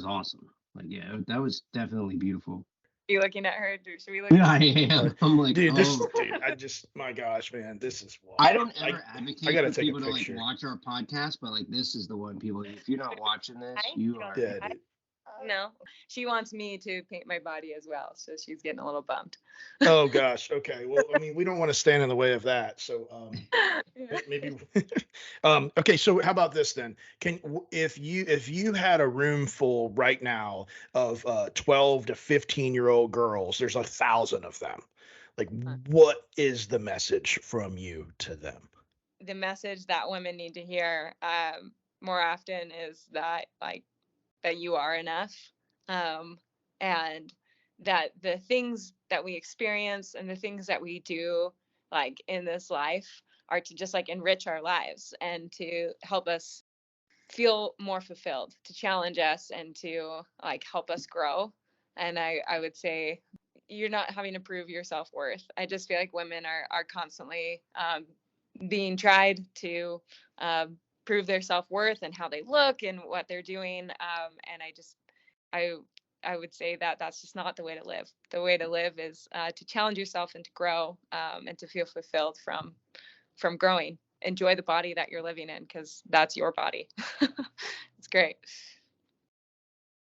awesome. Like, yeah, that was definitely beautiful. You looking at her? Should we look? Yeah, I am. I'm like, dude, oh. My gosh, man, this is wild. I don't ever advocate I gotta for take people a to like picture. watch our podcast, but like this is the one, people. If you're not watching this, you are. Yeah, dude. No, she wants me to paint my body as well, so she's getting a little bummed. Oh gosh. Okay. Well, I mean, we don't want to stand in the way of that. So maybe. Okay. So how about this then? If you had a room full right now of 12 to 15-year-old girls, there's 1,000 of them. Like, what is the message from you to them? The message that women need to hear more often is that that you are enough, and that the things that we experience and the things that we do like in this life are to just like enrich our lives and to help us feel more fulfilled, to challenge us and to like help us grow. And I would say you're not having to prove your self-worth. I just feel like women are constantly being tried to prove their self-worth and how they look and what they're doing. And I would say that that's just not the way to live. The way to live is to challenge yourself and to grow, and to feel fulfilled from growing. Enjoy the body that you're living in, because that's your body. It's great.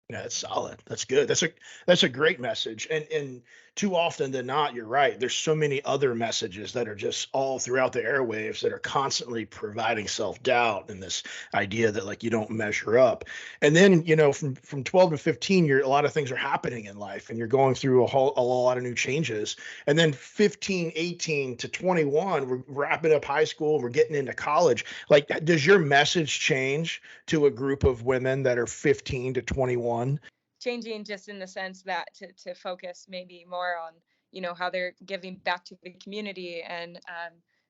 Yeah, that's solid. That's good. That's a great message. And too often than not, you're right. There's so many other messages that are just all throughout the airwaves that are constantly providing self-doubt and this idea that like you don't measure up. And then, from 12 to 15, a lot of things are happening in life and you're going through a lot of new changes. And then 15, 18 to 21, we're wrapping up high school, we're getting into college. Like, does your message change to a group of women that are 15 to 21? Changing just in the sense that to focus maybe more on, how they're giving back to the community, and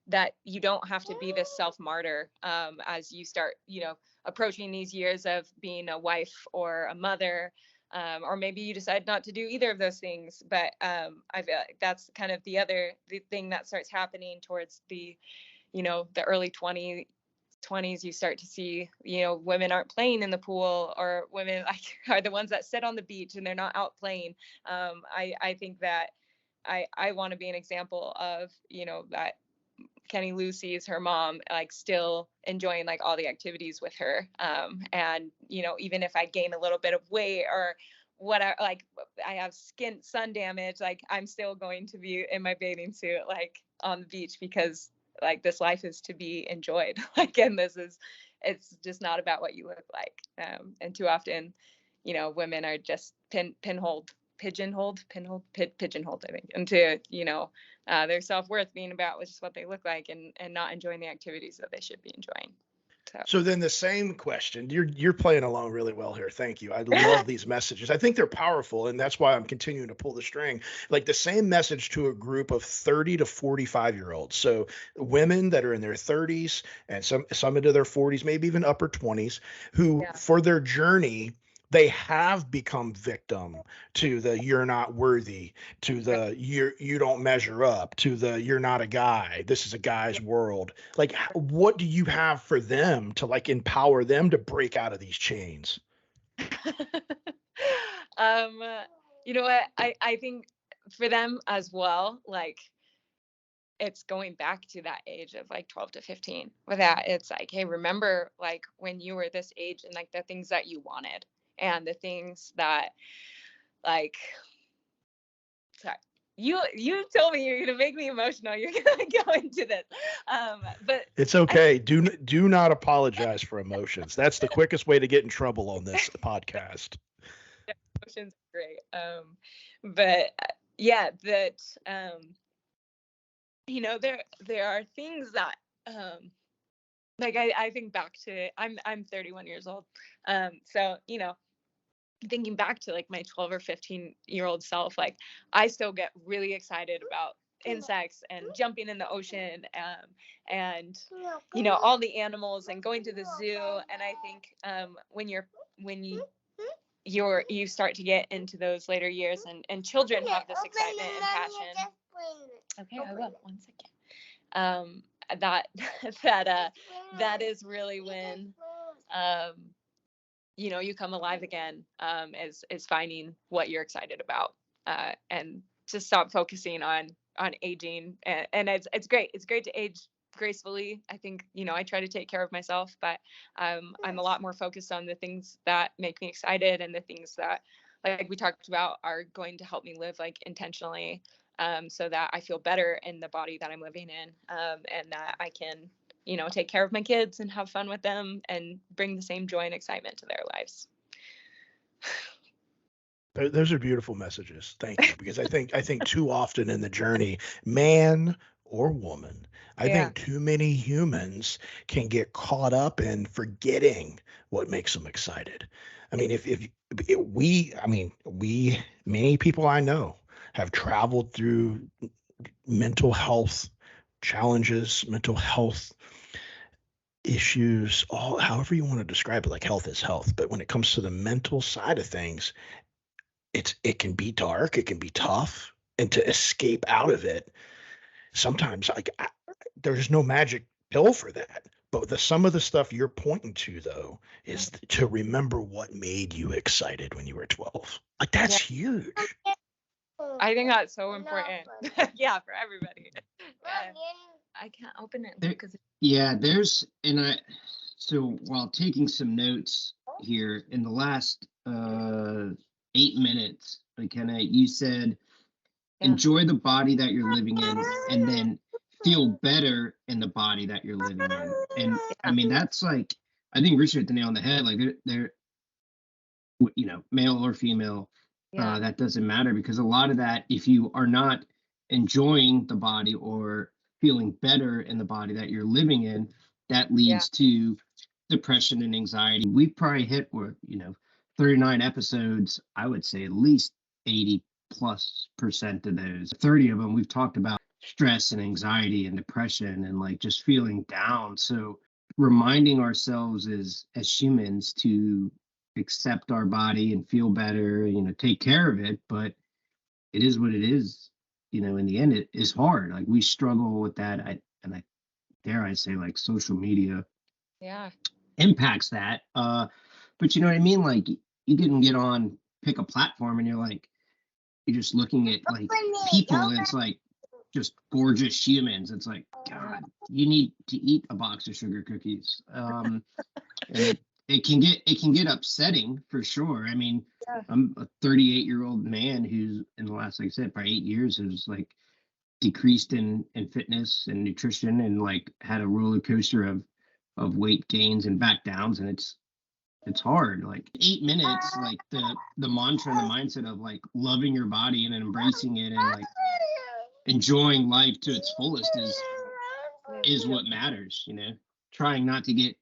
that you don't have to be this self-martyr as you start, approaching these years of being a wife or a mother, or maybe you decide not to do either of those things. But I feel like that's kind of the thing that starts happening towards the early 20s. You start to see, women aren't playing in the pool, or women are the ones that sit on the beach and they're not out playing. I think that I want to be an example of, that Kenny Lou sees her mom still enjoying all the activities with her. And, even if I gain a little bit of weight or what I have sun damage, I'm still going to be in my bathing suit, on the beach, because this life is to be enjoyed. And it's just not about what you look like. And too often, women are just pigeonholed, I think, into, their self-worth being about just what they look like and not enjoying the activities that they should be enjoying. So then the same question, you're playing along really well here. Thank you. I love these messages. I think they're powerful, and that's why I'm continuing to pull the string. Like the same message to a group of 30 to 45-year-olds. So women that are in their 30s and some into their 40s, maybe even upper 20s, who for their journey, they have become victim to the you're not worthy, to the you don't measure up, to the you're not a guy. This is a guy's world. Like, what do you have for them to empower them to break out of these chains? you know what? I think for them as well, like, it's going back to that age of like 12 to 15 with that. It's like, hey, remember like when you were this age and like the things that you wanted and the things that like, sorry, you told me you're gonna make me emotional. You're gonna go into this, but it's okay. Do not apologize for emotions. That's the quickest way to get in trouble on this podcast. Emotions are great. But yeah, that you know, there are things that like I think back to I'm 31 years old. So, you know, thinking back to like my 12 or 15-year-old self, like I still get really excited about insects and jumping in the ocean, and you know, all the animals and going to the zoo. And I think when you start to get into those later years, and children have this excitement and passion. Okay, I will. 1 second. That is really when you know, you come alive again, is finding what you're excited about, and to stop focusing on aging. And it's great. It's great to age gracefully. I think, you know, I try to take care of myself, but I'm a lot more focused on the things that make me excited, and the things that, like we talked about, are going to help me live like intentionally, so that I feel better in the body that I'm living in, and that I can, you know, take care of my kids and have fun with them and bring the same joy and excitement to their lives. Those are beautiful messages. Thank you. Because I think too often in the journey, man or woman, I think too many humans can get caught up in forgetting what makes them excited. I mean, we, many people I know have traveled through mental health challenges, mental health issues, all however you want to describe it. Like, health is health, but when it comes to the mental side of things, it can be dark, it can be tough, and to escape out of it, sometimes there's no magic pill for that. But some of the stuff you're pointing to, though, is to remember what made you excited when you were 12. Like, that's huge. I think that's so important. Yeah, for everybody. I can't open it because so while taking some notes here in the last 8 minutes, Makenna, you said enjoy the body that you're living in, and then feel better in the body that you're living in. And I mean, that's like, I think Richard hit the nail on the head. Like, they're you know, male or female, that doesn't matter, because a lot of that, if you are not enjoying the body or feeling better in the body that you're living in, that leads to depression and anxiety. We probably hit, 39 episodes. I would say at least 80+% of those, 30 of them, we've talked about stress and anxiety and depression and like just feeling down. So reminding ourselves as humans to accept our body and feel better, you know, take care of it, but it is what it is. You know, in the end, it is hard. Like, we struggle with that. I dare I say, like, social media impacts that. But you know what I mean? Like, you can get on, pick a platform, and you're just looking at like people, and it's like just gorgeous humans. It's like, God, you need to eat a box of sugar cookies. And it can get upsetting, for sure. I mean, I'm a 38-year-old man who's, in the last, like I said, probably 8 years, has like decreased in fitness and nutrition, and like had a roller coaster of weight gains and back downs, and it's hard. Like, 8 minutes, like the mantra and the mindset of like loving your body and embracing it and like enjoying life to its fullest is what matters. You know, trying not to get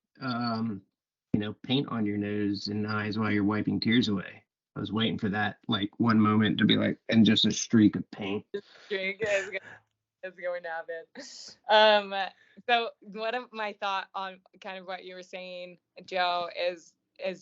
paint on your nose and eyes while you're wiping tears away. I was waiting for that, like, one moment to be like, and just a streak of paint. Streak is going to happen. So one of my thought on kind of what you were saying, Joe, is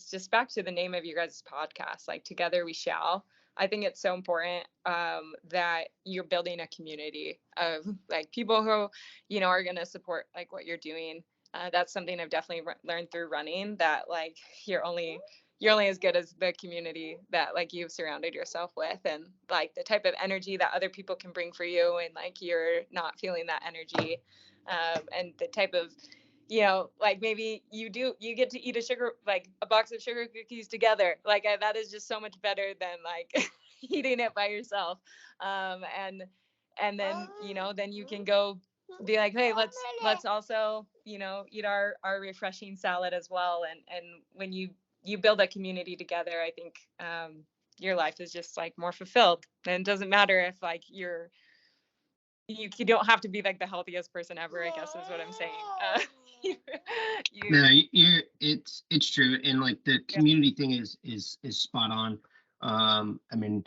just back to the name of your guys' podcast, like Together We Shall. I think it's so important that you're building a community of like people who, you know, are going to support like what you're doing. That's something I've definitely learned through running, that like you're only you're only as good as the community that like you've surrounded yourself with, and like the type of energy that other people can bring for you, and like you're not feeling that energy, and the type of, you know, like maybe you get to eat a box of sugar cookies together. Like that is just so much better than like eating it by yourself. And then, you know, then you can go be like, hey, let's also, you know, eat our refreshing salad as well. And when you build a community together, I think your life is just like more fulfilled. And it doesn't matter if like you don't have to be like the healthiest person ever, I guess is what I'm saying. No, it's true, and like the community thing is spot on. I mean,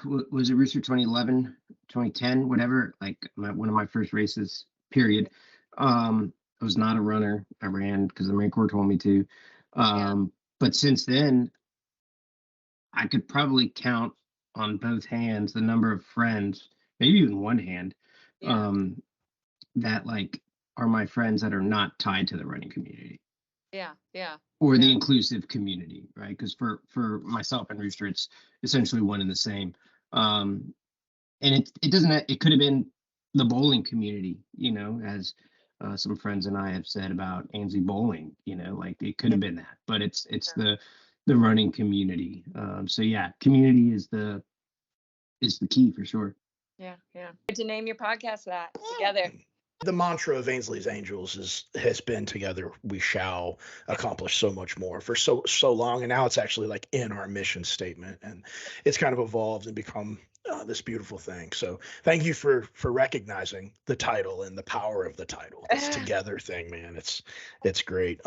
was it Rooster 2011, 2010, whatever? Like one of my first races. Period. I was not a runner. I ran because the Marine Corps told me to. But since then, I could probably count on both hands the number of friends, maybe even one hand, that like are my friends that are not tied to the running community. Or the inclusive community, right? Because for myself and Rooster, it's essentially one and the same. And it could have been the bowling community, you know, as some friends and I have said about Ainsley bowling, you know, like it could have been that, but it's the running community. So yeah, community is the key for sure. Yeah. To name your podcast that, Together. The mantra of Ainsley's Angels has been together we shall accomplish so much more for so long, and now it's actually like in our mission statement, and it's kind of evolved and become this beautiful thing. So thank you for recognizing the title and the power of the title. This together thing, man, it's great.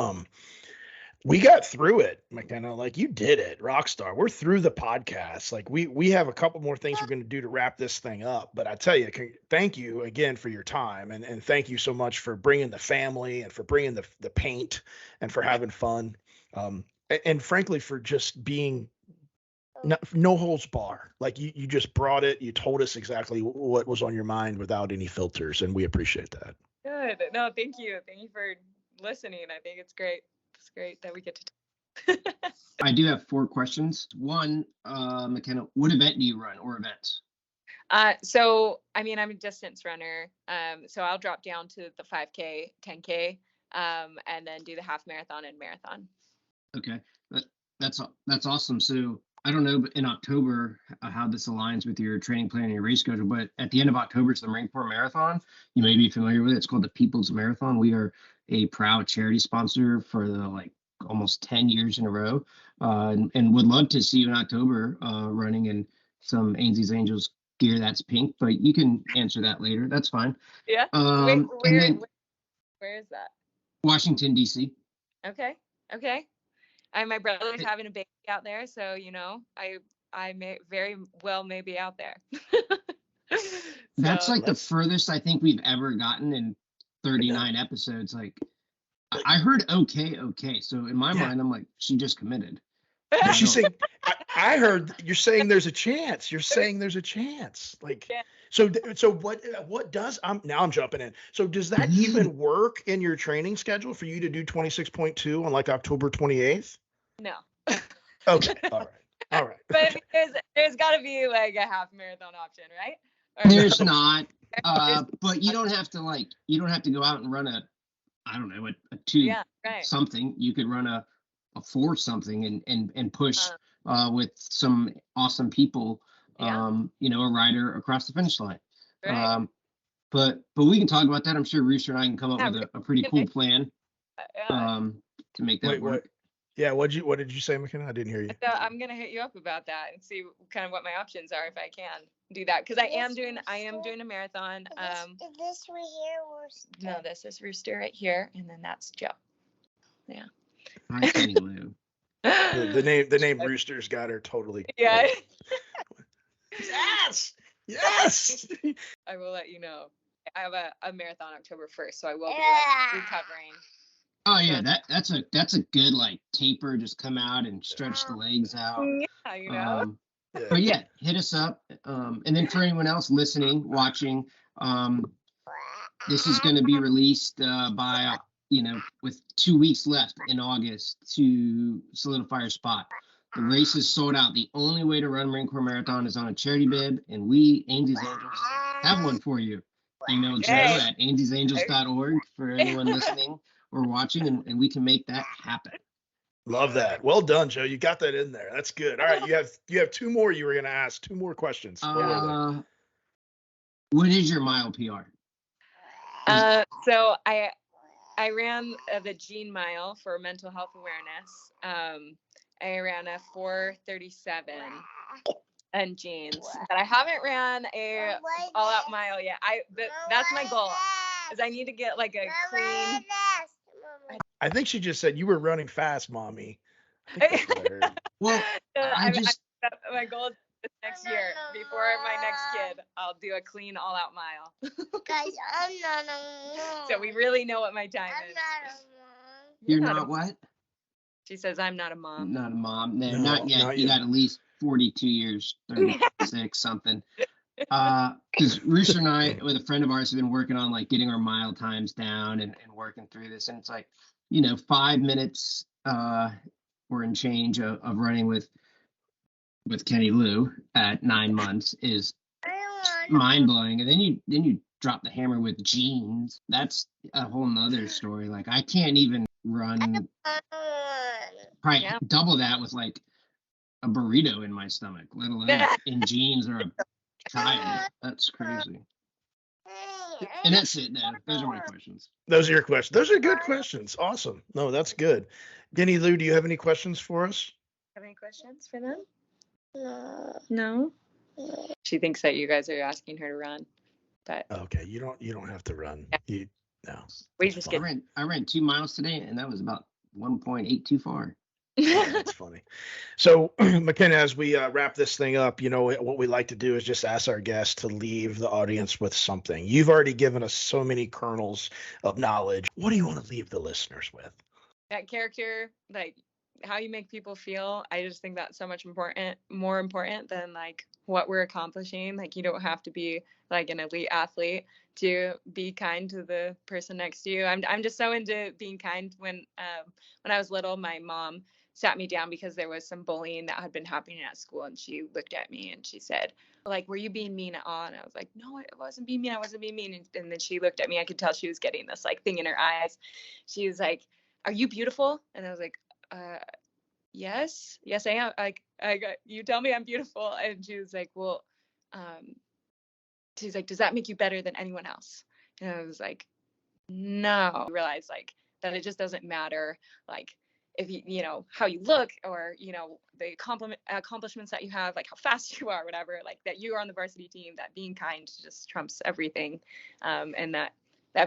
We got through it, Makenna. Like you did it, rock star. We're through the podcast. Like we have a couple more things we're going to do to wrap this thing up. But I tell you, thank you again for your time, and thank you so much for bringing the family and for bringing the paint and for having fun, and frankly for just being no holds bar. Like you just brought it. You told us exactly what was on your mind without any filters, and we appreciate that. Good. No, thank you. Thank you for listening. I think it's great. It's great that we get to talk. I do have 4 questions. One, Makenna, what event do you run or events? So, I mean, I'm a distance runner. So I'll drop down to the 5K, 10K, and then do the half marathon and marathon. Okay. That's awesome. So I don't know, but in October, how this aligns with your training plan and your race schedule, but at the end of October, it's the Marine Corps Marathon. You may be familiar with it. It's called the People's Marathon. We are a proud charity sponsor for the almost 10 years in a row, and would love to see you in October running in some Ainsley's Angels gear that's pink, but you can answer that later. That's fine. Yeah. Where is that? Washington, D.C. Okay. My brother's having a baby out there, so you know, I may very well be out there. That's the furthest I think we've ever gotten in 39 episodes. Like I heard okay. So in my mind, I'm like, she just committed. She's saying, I heard you're saying there's a chance. You're saying there's a chance. Like, so what does, now I'm jumping in. So does that even work in your training schedule for you to do 26.2 on like October 28th? No. Okay. All right. But there's got to be like a half marathon option, right? There's not. But you don't have to go out and run a 2 something. You could run a 4 something and push with some awesome people, a rider across the finish line. Right. But we can talk about that. I'm sure Rooster and I can come up with a pretty cool plan to make that work. Yeah, what did you say, Makenna? I didn't hear you. So I'm gonna hit you up about that and see kind of what my options are if I can do that, because I am doing a marathon. Is this right here, Rooster? No, this is Rooster right here, and then that's Joe. Yeah. Hi, Kenny Lou. The name Rooster's got her totally. Yeah. Yes. I will let you know. I have a marathon October 1st, so I will be recovering. Oh yeah, that's a good taper. Just come out and stretch the legs out. Yeah, you know. But yeah, hit us up. And then for anyone else listening, watching, this is going to be released by with 2 weeks left in August to solidify our spot. The race is sold out. The only way to run Marine Corps Marathon is on a charity bib, and we, Ainsley's Angels, have one for you. Email Joe at ainslesangels.org for anyone listening or watching, and we can make that happen. Love that. Well done, Joe. You got that in there. That's good. All right, you have 2 more you were going to ask. 2 more questions. What is your mile PR? So I ran the Gene Mile for mental health awareness. I ran a 4:37 and jeans, but I haven't ran a all-out mile yet. That's my goal. Is I need to get like a clean. I think she just said you were running fast, mommy. I think that's what I heard. Well, my goal is this next year, before my next kid, I'll do a clean all-out mile. Guys, I'm not a mom. So we really know what my time is. I'm not a mom. You're not what? She says I'm not a mom. Not a mom. No, No, not yet. not You yet. got at least 42 years, 36 something. Because Rooster and I, with a friend of ours, have been working on like getting our mile times down and working through this. And it's like, 5 minutes or in change of running with Kenny Lou at 9 months is mind blowing. And then you drop the hammer with jeans. That's a whole nother story. Like I can't even run probably double that with like a burrito in my stomach, let alone in jeans or a child. That's crazy. And that's it now. Those are my questions. Those are your questions. Those are good questions. Awesome. No, that's good. Kenny Lou, do you have any questions for us? Have any questions for them? No. She thinks that you guys are asking her to run, but Okay, you don't have to run. No. we just get. I ran 2 miles today, and that was about 1.8 too far. Yeah, that's funny. So, Makenna, as we wrap this thing up, what we like to do is just ask our guests to leave the audience with something. You've already given us so many kernels of knowledge. What do you want to leave the listeners with? That character, like how you make people feel, I just think that's so much more important than like what we're accomplishing. Like you don't have to be like an elite athlete to be kind to the person next to you. I'm just so into being kind. When I was little, my mom sat me down because there was some bullying that had been happening at school, and she looked at me and she said, like, were you being mean at all? And I was like, no, I wasn't being mean. I wasn't being mean. And then she looked at me. I could tell she was getting this like thing in her eyes. She was like, are you beautiful? And I was like, yes, I am. Like, you tell me I'm beautiful. And she was like, well, she's like, does that make you better than anyone else? And I was like, no. I realized like that it just doesn't matter like if you know how you look or the accomplishments that you have, like how fast you are, whatever, like that you are on the varsity team, that being kind just trumps everything. And that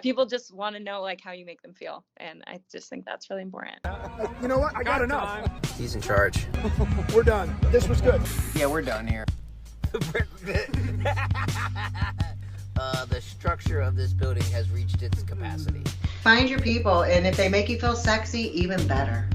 people just want to know like how you make them feel. And I just think that's really important. You know what? I got enough. He's in charge. We're done. This was good. Yeah, we're done here. The structure of this building has reached its capacity. Find your people, and if they make you feel sexy, even better.